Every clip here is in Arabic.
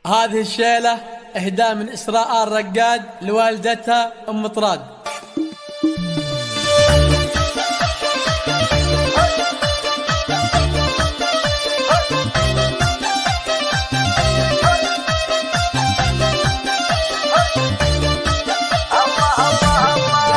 هذه الشيلة إهداء من إسراء الرقاد لوالدتها أم طراد.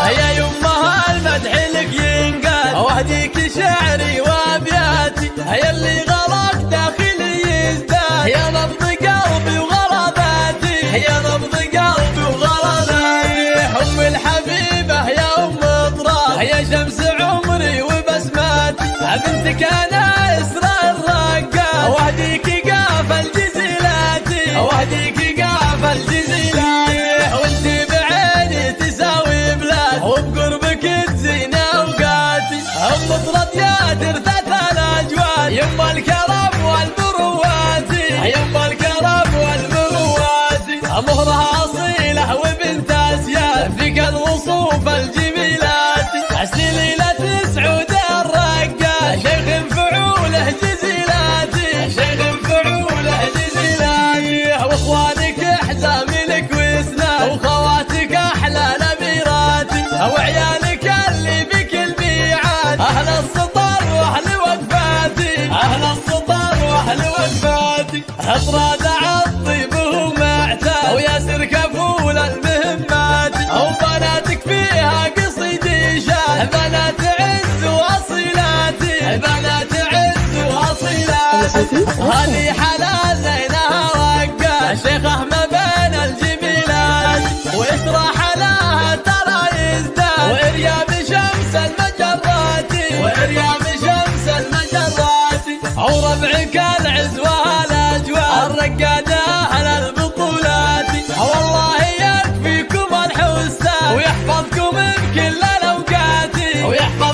هيا يمها المدح لك ينقال وهديك شعري وابياتي، هيا اللي غلط داخلي يزداد، يا نبض قلبي وغرباتي، يا نبض قلبي وغرباتي. أم الحبيبة يا أم طراد، يا شمس عمري وبسماتي، بنتك أنا إسراء الرقاد، وهديك قاف الجزيلاتي، وهديك قاف الجزيلاتي، وانتي بعيني تساوي بلاد، وبقربك تزين أوقاتي. أم طراد يا درثة الأجواد، يما الكرم والمرواتي، يما الكرم والمرواتي. مهرها أصيلة وبنت أسياد، فيك الوصوف الجميلات، عسلي لا تسعود الرقاد، شيخ فعوله جزيلاتي، شيخ فعوله جزيلاتي. واخوانك احزامي لك وسناد، وخواتك احلى نبيراتي، وعيالك اللي بك الميعاد، اهل السطر واهل وقفاتي، اهل السطر واهل وقفاتي. طراد عالطيب ومعتاد، وياسر كفول المهمات، وبناتك فيها قصيدي شاد، بنات عز واصيلاتي، بنات عز واصيلاتي. هذه حلال زينها رقاد، شيخه ما بين الجميلات، وإسراء حلاها ترى يزداد، وإرياب شمس المجرات، وإرياب شمس المجرات. وربعك العز والأجواد، الرقادة أهل البطولات، والله يكفيكم الحساد، ويحفظكم بكل الأوقات، ويحفظ